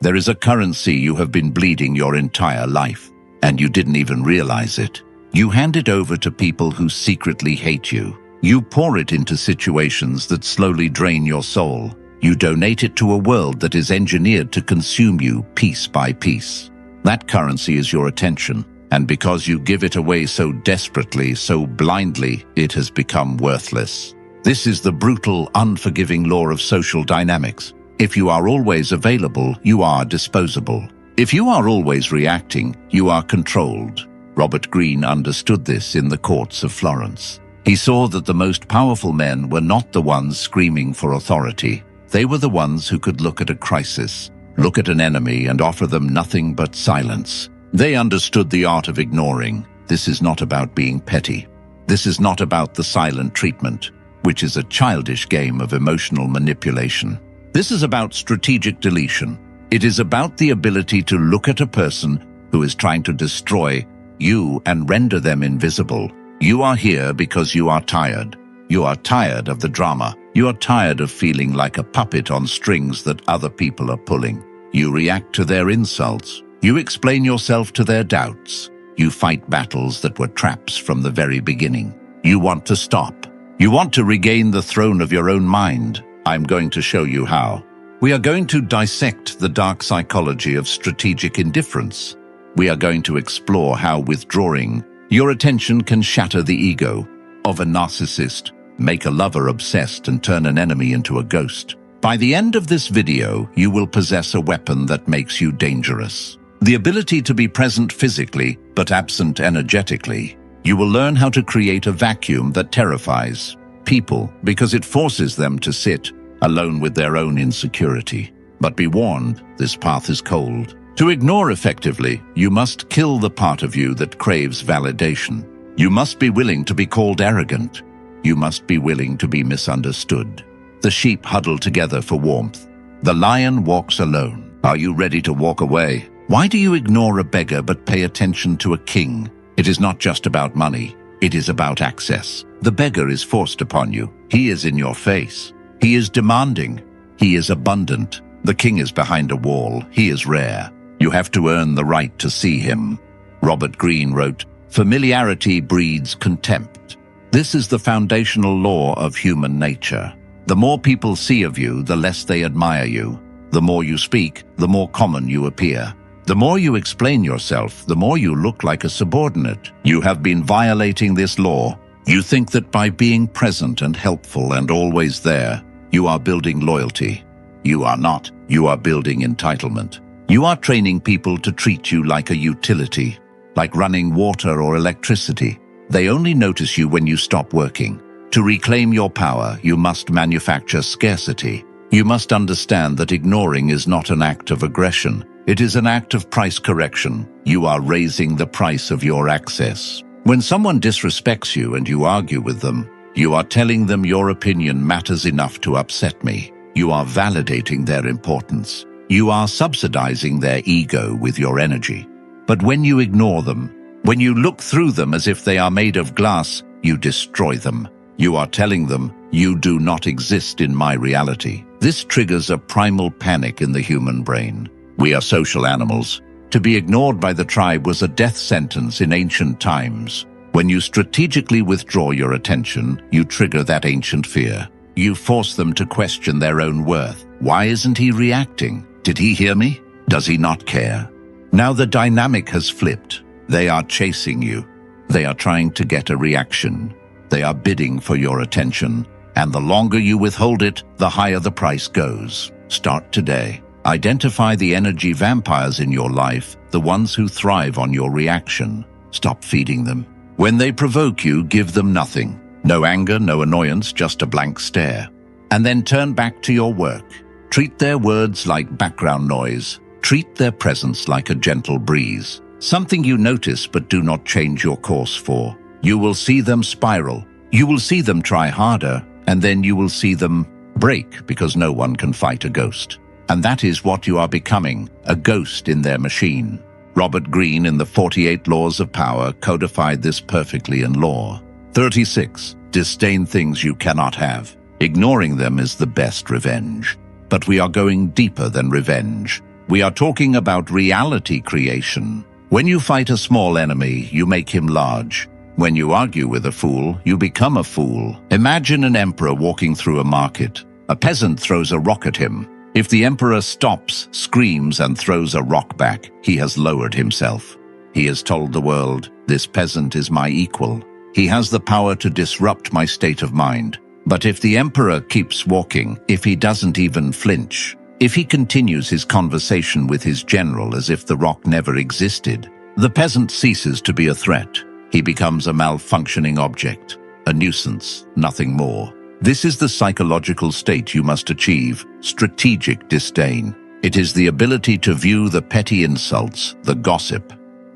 There is a currency you have been bleeding your entire life, and you didn't even realize it. You hand it over to people who secretly hate you. You pour it into situations that slowly drain your soul. You donate it to a world that is engineered to consume you piece by piece. That currency is your attention, and because you give it away so desperately, so blindly, it has become worthless. This is the brutal, unforgiving law of social dynamics. If you are always available, you are disposable. If you are always reacting, you are controlled. Robert Greene understood this in the courts of Florence. He saw that the most powerful men were not the ones screaming for authority. They were the ones who could look at a crisis, look at an enemy, and offer them nothing but silence. They understood the art of ignoring. This is not about being petty. This is not about the silent treatment, which is a childish game of emotional manipulation. This is about strategic deletion. It is about the ability to look at a person who is trying to destroy you and render them invisible. You are here because you are tired. You are tired of the drama. You are tired of feeling like a puppet on strings that other people are pulling. You react to their insults. You explain yourself to their doubts. You fight battles that were traps from the very beginning. You want to stop. You want to regain the throne of your own mind. I'm going to show you how. We are going to dissect the dark psychology of strategic indifference. We are going to explore how withdrawing your attention can shatter the ego of a narcissist, make a lover obsessed, and turn an enemy into a ghost. By the end of this video, you will possess a weapon that makes you dangerous. The ability to be present physically, but absent energetically. You will learn how to create a vacuum that terrifies people because it forces them to sit alone with their own insecurity. But be warned, this path is cold. To ignore effectively, you must kill the part of you that craves validation. You must be willing to be called arrogant. You must be willing to be misunderstood. The sheep huddle together for warmth. The lion walks alone. Are you ready to walk away? Why do you ignore a beggar but pay attention to a king? It is not just about money. It is about access. The beggar is forced upon you. He is in your face. He is demanding. He is abundant. The king is behind a wall. He is rare. You have to earn the right to see him. Robert Greene wrote, "Familiarity breeds contempt." This is the foundational law of human nature. The more people see of you, the less they admire you. The more you speak, the more common you appear. The more you explain yourself, the more you look like a subordinate. You have been violating this law. You think that by being present and helpful and always there, you are building loyalty. You are not. You are building entitlement. You are training people to treat you like a utility, like running water or electricity. They only notice you when you stop working. To reclaim your power, you must manufacture scarcity. You must understand that ignoring is not an act of aggression. It is an act of price correction. You are raising the price of your access. When someone disrespects you and you argue with them, you are telling them your opinion matters enough to upset me. You are validating their importance. You are subsidizing their ego with your energy. But when you ignore them, when you look through them as if they are made of glass, you destroy them. You are telling them, you do not exist in my reality. This triggers a primal panic in the human brain. We are social animals. To be ignored by the tribe was a death sentence in ancient times. When you strategically withdraw your attention, you trigger that ancient fear. You force them to question their own worth. Why isn't he reacting? Did he hear me? Does he not care? Now the dynamic has flipped. They are chasing you. They are trying to get a reaction. They are bidding for your attention. And the longer you withhold it, the higher the price goes. Start today. Identify the energy vampires in your life, the ones who thrive on your reaction. Stop feeding them. When they provoke you, give them nothing. No anger, no annoyance, just a blank stare. And then turn back to your work. Treat their words like background noise. Treat their presence like a gentle breeze. Something you notice but do not change your course for. You will see them spiral. You will see them try harder, and then you will see them break because no one can fight a ghost. And that is what you are becoming, a ghost in their machine. Robert Greene in the 48 Laws of Power codified this perfectly in law. 36. Disdain things you cannot have. Ignoring them is the best revenge. But we are going deeper than revenge. We are talking about reality creation. When you fight a small enemy, you make him large. When you argue with a fool, you become a fool. Imagine an emperor walking through a market. A peasant throws a rock at him. If the emperor stops, screams, and throws a rock back, he has lowered himself. He has told the world, "This peasant is my equal. He has the power to disrupt my state of mind." But if the emperor keeps walking, if he doesn't even flinch, if he continues his conversation with his general as if the rock never existed, the peasant ceases to be a threat. He becomes a malfunctioning object, a nuisance, nothing more. This is the psychological state you must achieve: strategic disdain. It is the ability to view the petty insults, the gossip,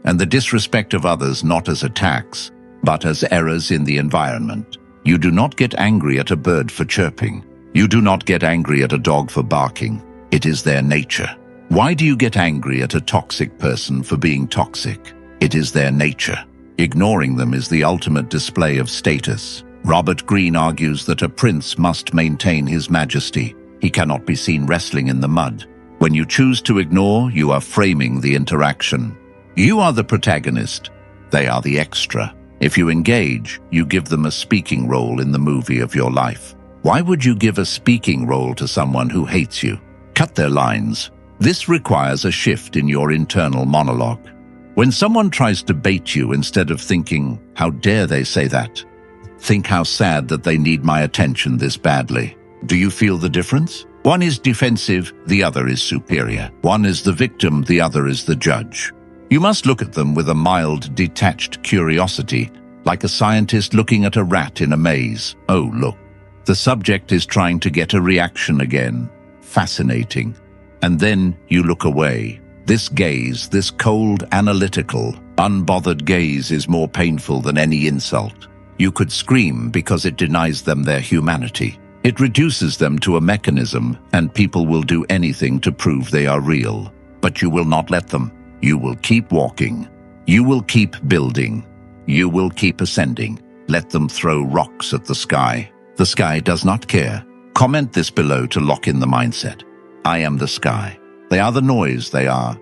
and the disrespect of others not as attacks, but as errors in the environment. You do not get angry at a bird for chirping. You do not get angry at a dog for barking. It is their nature. Why do you get angry at a toxic person for being toxic? It is their nature. Ignoring them is the ultimate display of status. Robert Greene argues that a prince must maintain his majesty. He cannot be seen wrestling in the mud. When you choose to ignore, you are framing the interaction. You are the protagonist. They are the extra. If you engage, you give them a speaking role in the movie of your life. Why would you give a speaking role to someone who hates you? Cut their lines. This requires a shift in your internal monologue. When someone tries to bait you, instead of thinking, "How dare they say that?" think, "How sad that they need my attention this badly." Do you feel the difference? One is defensive, the other is superior. One is the victim, the other is the judge. You must look at them with a mild, detached curiosity, like a scientist looking at a rat in a maze. Oh, look. The subject is trying to get a reaction again. Fascinating. And then you look away. This gaze, this cold, analytical, unbothered gaze is more painful than any insult. You could scream because it denies them their humanity. It reduces them to a mechanism, and people will do anything to prove they are real. But you will not let them. You will keep walking. You will keep building. You will keep ascending. Let them throw rocks at the sky. The sky does not care. Comment this below to lock in the mindset. I am the sky. They are the noise they are.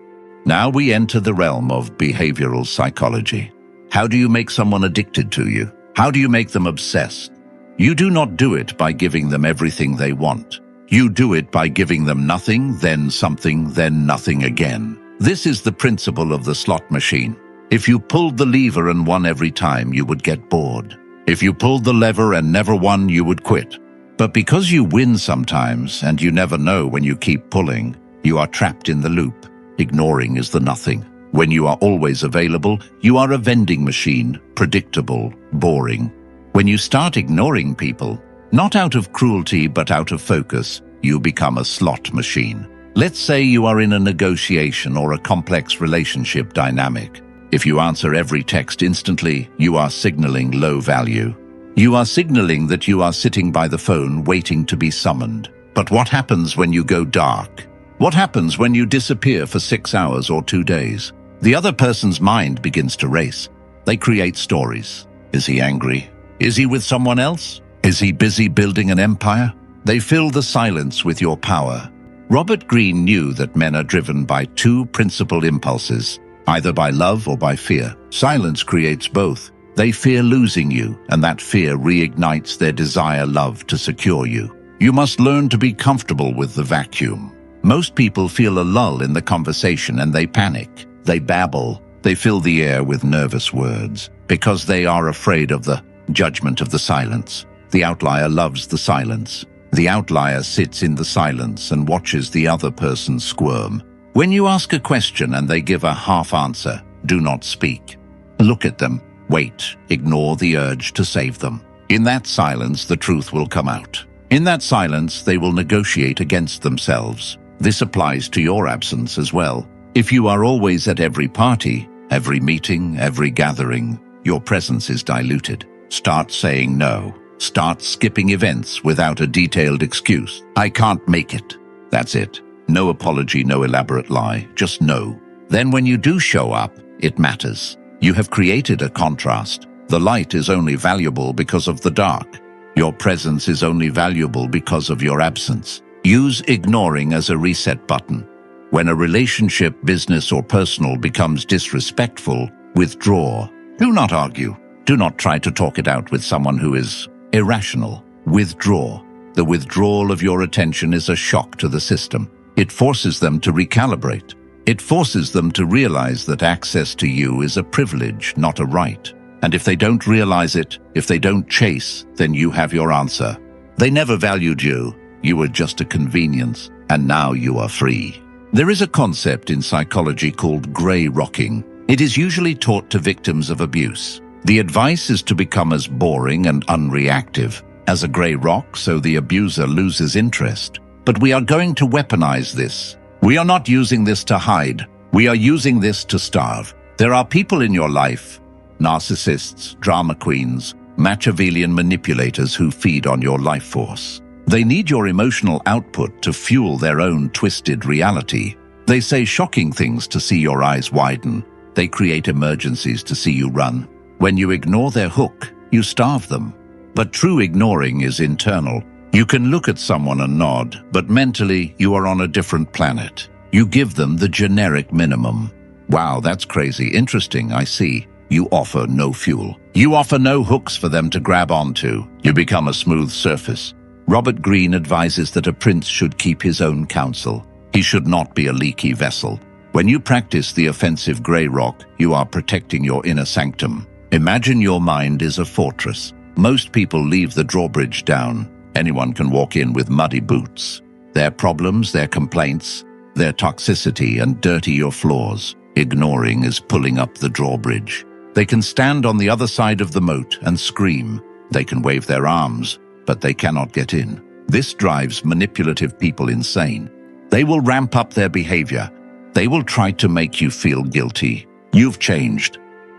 Now we enter the realm of behavioral psychology. How do you make someone addicted to you? How do you make them obsessed? You do not do it by giving them everything they want. You do it by giving them nothing, then something, then nothing again. This is the principle of the slot machine. If you pulled the lever and won every time, you would get bored. If you pulled the lever and never won, you would quit. But because you win sometimes, and you never know when you keep pulling, you are trapped in the loop. Ignoring is the nothing. When you are always available, you are a vending machine, predictable, boring. When you start ignoring people, not out of cruelty but out of focus, you become a slot machine. Let's say you are in a negotiation or a complex relationship dynamic. If you answer every text instantly, you are signaling low value. You are signaling that you are sitting by the phone waiting to be summoned. But what happens when you go dark? What happens when you disappear for 6 hours or 2 days? The other person's mind begins to race. They create stories. Is he angry? Is he with someone else? Is he busy building an empire? They fill the silence with your power. Robert Greene knew that men are driven by two principal impulses, either by love or by fear. Silence creates both. They fear losing you, and that fear reignites their desire-love to secure you. You must learn to be comfortable with the vacuum. Most people feel a lull in the conversation and they panic. They babble. They fill the air with nervous words because they are afraid of the judgment of the silence. The outlier loves the silence. The outlier sits in the silence and watches the other person squirm. When you ask a question and they give a half answer, do not speak. Look at them. Wait. Ignore the urge to save them. In that silence, the truth will come out. In that silence, they will negotiate against themselves. This applies to your absence as well. If you are always at every party, every meeting, every gathering, your presence is diluted. Start saying no. Start skipping events without a detailed excuse. I can't make it. That's it. No apology, no elaborate lie, just no. Then when you do show up, it matters. You have created a contrast. The light is only valuable because of the dark. Your presence is only valuable because of your absence. Use ignoring as a reset button. When a relationship, business or personal becomes disrespectful, withdraw. Do not argue. Do not try to talk it out with someone who is irrational. Withdraw. The withdrawal of your attention is a shock to the system. It forces them to recalibrate. It forces them to realize that access to you is a privilege, not a right. And if they don't realize it, if they don't chase, then you have your answer. They never valued you. You were just a convenience, and now you are free. There is a concept in psychology called gray rocking. It is usually taught to victims of abuse. The advice is to become as boring and unreactive as a gray rock so the abuser loses interest. But we are going to weaponize this. We are not using this to hide. We are using this to starve. There are people in your life, narcissists, drama queens, Machiavellian manipulators who feed on your life force. They need your emotional output to fuel their own twisted reality. They say shocking things to see your eyes widen. They create emergencies to see you run. When you ignore their hook, you starve them. But true ignoring is internal. You can look at someone and nod, but mentally you are on a different planet. You give them the generic minimum. Wow, that's crazy. Interesting, I see. You offer no fuel. You offer no hooks for them to grab onto. You become a smooth surface. Robert Greene advises that a prince should keep his own counsel. He should not be a leaky vessel. When you practice the offensive grey rock, you are protecting your inner sanctum. Imagine your mind is a fortress. Most people leave the drawbridge down. Anyone can walk in with muddy boots. Their problems, their complaints, their toxicity, and dirty your floors. Ignoring is pulling up the drawbridge. They can stand on the other side of the moat and scream. They can wave their arms, but they cannot get in. This drives manipulative people insane. They will ramp up their behavior. They will try to make you feel guilty. You've changed.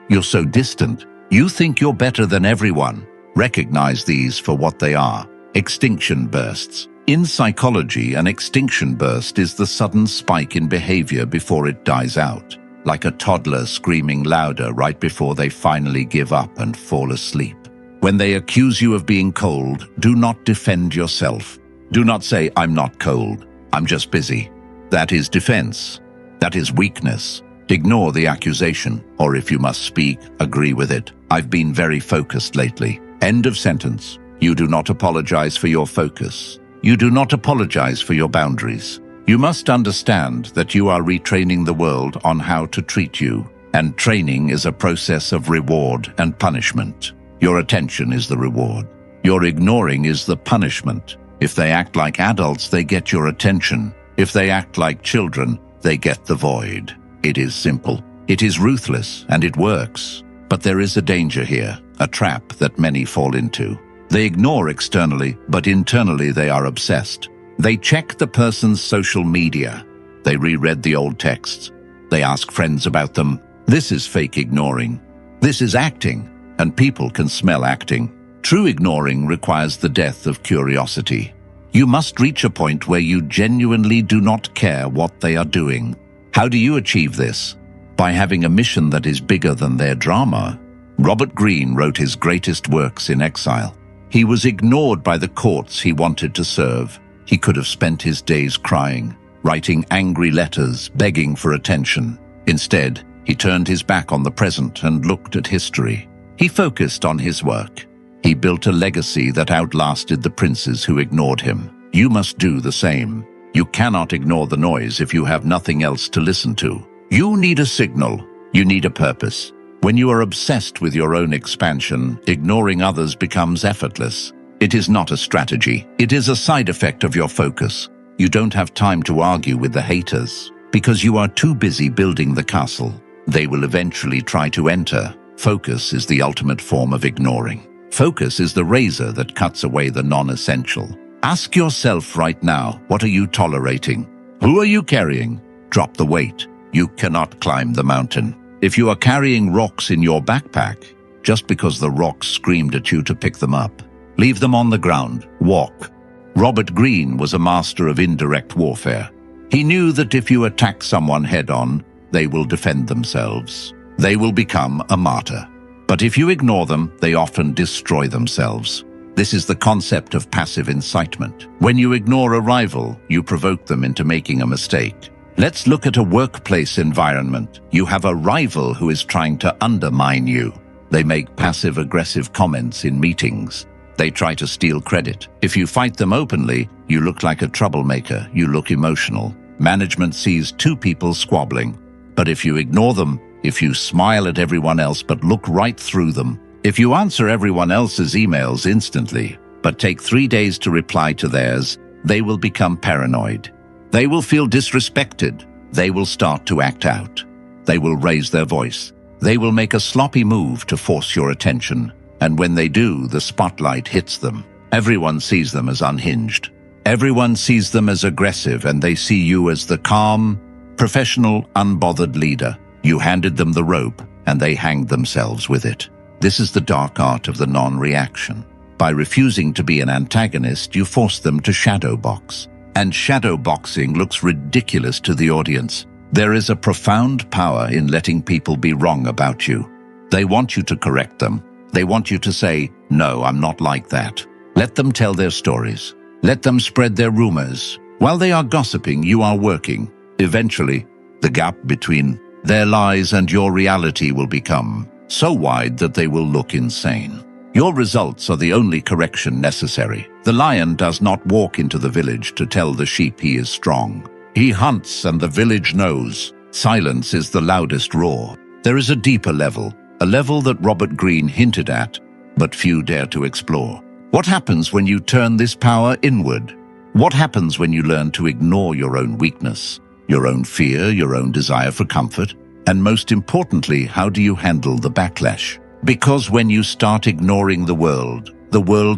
You're so distant. You think you're better than everyone. Recognize these for what they are. Extinction bursts. In psychology, an extinction burst is the sudden spike in behavior before it dies out, like a toddler screaming louder right before they finally give up and fall asleep. When they accuse you of being cold, do not defend yourself. Do not say, "I'm not cold. I'm just busy." That is defense. That is weakness. Ignore the accusation, or if you must speak, agree with it. "I've been very focused lately." End of sentence. You do not apologize for your focus. You do not apologize for your boundaries. You must understand that you are retraining the world on how to treat you, and training is a process of reward and punishment. Your attention is the reward. Your ignoring is the punishment. If they act like adults, they get your attention. If they act like children, they get the void. It is simple. It is ruthless, and it works. But there is a danger here, a trap that many fall into. They ignore externally, but internally they are obsessed. They check the person's social media. They reread the old texts. They ask friends about them. This is fake ignoring. This is acting, and people can smell acting. True ignoring requires the death of curiosity. You must reach a point where you genuinely do not care what they are doing. How do you achieve this? By having a mission that is bigger than their drama. Robert Greene wrote his greatest works in exile. He was ignored by the courts he wanted to serve. He could have spent his days crying, writing angry letters, begging for attention. Instead, he turned his back on the present and looked at history. He focused on his work. He built a legacy that outlasted the princes who ignored him. You must do the same. You cannot ignore the noise if you have nothing else to listen to. You need a signal. You need a purpose. When you are obsessed with your own expansion, ignoring others becomes effortless. It is not a strategy. It is a side effect of your focus. You don't have time to argue with the haters because you are too busy building the castle. They will eventually try to enter. Focus is the ultimate form of ignoring. Focus is the razor that cuts away the non-essential. Ask yourself right now, what are you tolerating? Who are you carrying? Drop the weight. You cannot climb the mountain. If you are carrying rocks in your backpack, just because the rocks screamed at you to pick them up, leave them on the ground. Walk. Robert Greene was a master of indirect warfare. He knew that if you attack someone head-on, they will defend themselves. They will become a martyr. But if you ignore them, they often destroy themselves. This is the concept of passive incitement. When you ignore a rival, you provoke them into making a mistake. Let's look at a workplace environment. You have a rival who is trying to undermine you. They make passive-aggressive comments in meetings. They try to steal credit. If you fight them openly, you look like a troublemaker. You look emotional. Management sees two people squabbling. But if you ignore them, if you smile at everyone else but look right through them, if you answer everyone else's emails instantly, but take 3 days to reply to theirs, they will become paranoid. They will feel disrespected. They will start to act out. They will raise their voice. They will make a sloppy move to force your attention. And when they do, the spotlight hits them. Everyone sees them as unhinged. Everyone sees them as aggressive, and they see you as the calm, professional, unbothered leader. You handed them the rope, and they hanged themselves with it. This is the dark art of the non-reaction. By refusing to be an antagonist, you force them to shadow box. And shadow boxing looks ridiculous to the audience. There is a profound power in letting people be wrong about you. They want you to correct them. They want you to say, "No, I'm not like that." Let them tell their stories. Let them spread their rumors. While they are gossiping, you are working. Eventually, the gap between their lies and your reality will become so wide that they will look insane. Your results are the only correction necessary. The lion does not walk into the village to tell the sheep he is strong. He hunts, and the village knows. Silence is the loudest roar. There is a deeper level, a level that Robert Greene hinted at, but few dare to explore. What happens when you turn this power inward? What happens when you learn to ignore your own weakness, your own fear, your own desire for comfort? And most importantly, how do you handle the backlash? Because when you start ignoring the world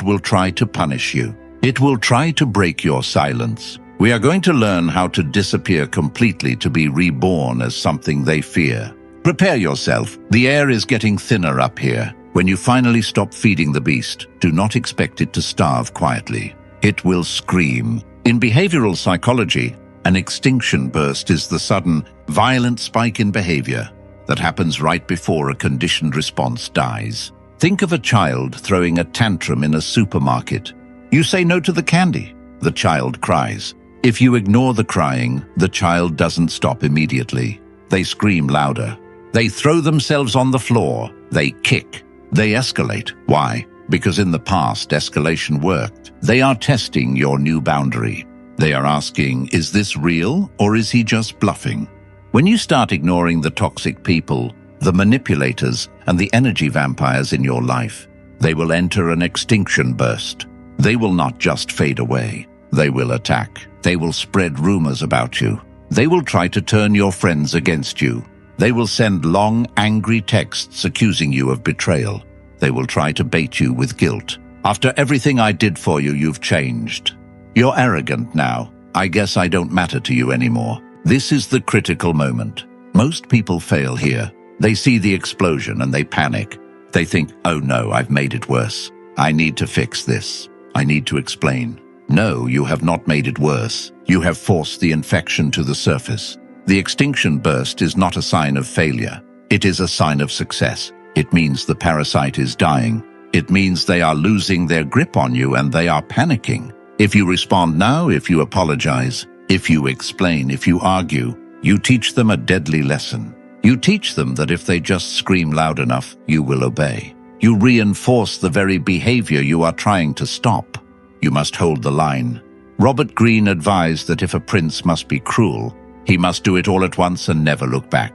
will try to punish you. It will try to break your silence. We are going to learn how to disappear completely, to be reborn as something they fear. Prepare yourself. The air is getting thinner up here. When you finally stop feeding the beast, do not expect it to starve quietly. It will scream. In behavioral psychology, an extinction burst is the sudden, violent spike in behavior that happens right before a conditioned response dies. Think of a child throwing a tantrum in a supermarket. You say no to the candy. The child cries. If you ignore the crying, the child doesn't stop immediately. They scream louder. They throw themselves on the floor. They kick. They escalate. Why? Because in the past, escalation worked. They are testing your new boundary. They are asking, is this real, or is he just bluffing? When you start ignoring the toxic people, the manipulators, and the energy vampires in your life, they will enter an extinction burst. They will not just fade away. They will attack. They will spread rumors about you. They will try to turn your friends against you. They will send long, angry texts accusing you of betrayal. They will try to bait you with guilt. After everything I did for you, you've changed. You're arrogant now. I guess I don't matter to you anymore. This is the critical moment. Most people fail here. They see the explosion and they panic. They think, oh no, I've made it worse. I need to fix this. I need to explain. No, you have not made it worse. You have forced the infection to the surface. The extinction burst is not a sign of failure. It is a sign of success. It means the parasite is dying. It means they are losing their grip on you and they are panicking. If you respond now, if you apologize, if you explain, if you argue, you teach them a deadly lesson. You teach them that if they just scream loud enough, you will obey. You reinforce the very behavior you are trying to stop. You must hold the line. Robert Greene advised that if a prince must be cruel, he must do it all at once and never look back.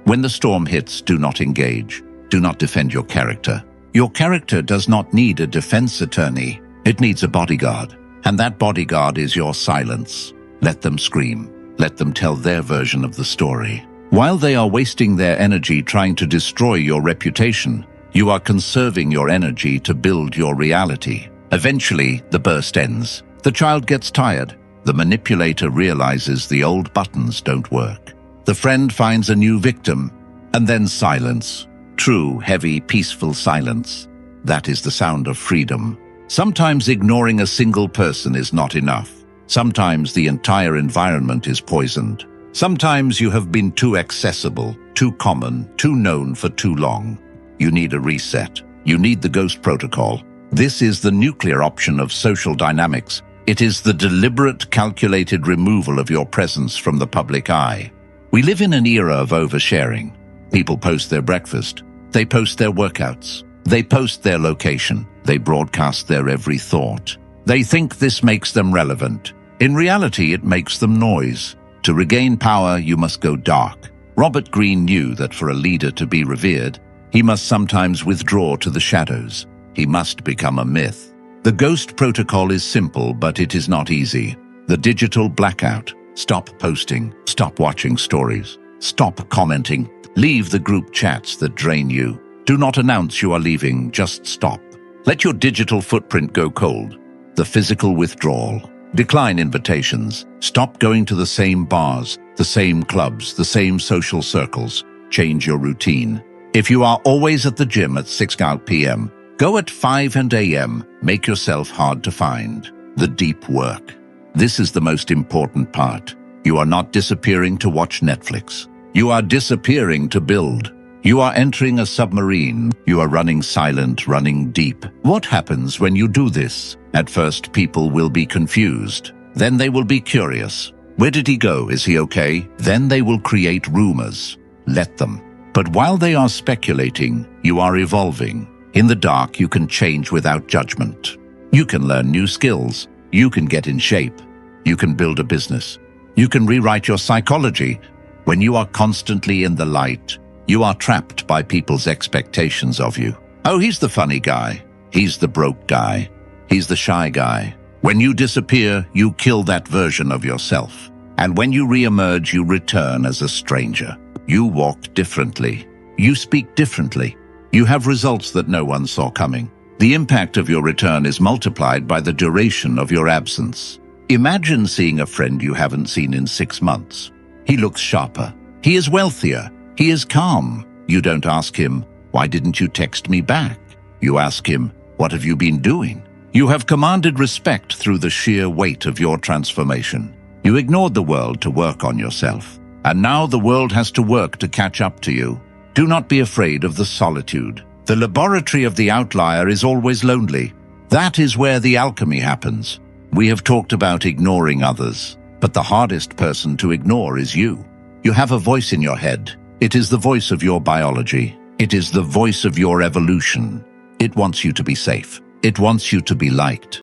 When the storm hits, do not engage. Do not defend your character. Your character does not need a defense attorney. It needs a bodyguard. And that bodyguard is your silence. Let them scream. Let them tell their version of the story. While they are wasting their energy trying to destroy your reputation, you are conserving your energy to build your reality. Eventually, the burst ends. The child gets tired. The manipulator realizes the old buttons don't work. The friend finds a new victim, and then silence. True, heavy, peaceful silence. That is the sound of freedom. Sometimes ignoring a single person is not enough. Sometimes the entire environment is poisoned. Sometimes you have been too accessible, too common, too known for too long. You need a reset. You need the ghost protocol. This is the nuclear option of social dynamics. It is the deliberate, calculated removal of your presence from the public eye. We live in an era of oversharing. People post their breakfast. They post their workouts. They post their location. They broadcast their every thought. They think this makes them relevant. In reality, it makes them noise. To regain power, you must go dark. Robert Greene knew that for a leader to be revered, he must sometimes withdraw to the shadows. He must become a myth. The ghost protocol is simple, but it is not easy. The digital blackout. Stop posting. Stop watching stories. Stop commenting. Leave the group chats that drain you. Do not announce you are leaving, just stop. Let your digital footprint go cold. The physical withdrawal. Decline invitations. Stop going to the same bars, the same clubs, the same social circles. Change your routine. If you are always at the gym at 6 p.m., go at 5 a.m. Make yourself hard to find. The deep work. This is the most important part. You are not disappearing to watch Netflix. You are disappearing to build. You are entering a submarine. You are running silent, running deep. What happens when you do this? At first, people will be confused. Then they will be curious. Where did he go? Is he okay? Then they will create rumors. Let them. But while they are speculating, you are evolving. In the dark, you can change without judgment. You can learn new skills. You can get in shape. You can build a business. You can rewrite your psychology. When you are constantly in the light, you are trapped by people's expectations of you. Oh, he's the funny guy. He's the broke guy. He's the shy guy. When you disappear, you kill that version of yourself. And when you re-emerge, you return as a stranger. You walk differently. You speak differently. You have results that no one saw coming. The impact of your return is multiplied by the duration of your absence. Imagine seeing a friend you haven't seen in 6 months. He looks sharper. He is wealthier. He is calm. You don't ask him, "Why didn't you text me back?" You ask him, "What have you been doing?" You have commanded respect through the sheer weight of your transformation. You ignored the world to work on yourself. And now the world has to work to catch up to you. Do not be afraid of the solitude. The laboratory of the outlier is always lonely. That is where the alchemy happens. We have talked about ignoring others, but the hardest person to ignore is you. You have a voice in your head. It is the voice of your biology. It is the voice of your evolution. It wants you to be safe. It wants you to be liked.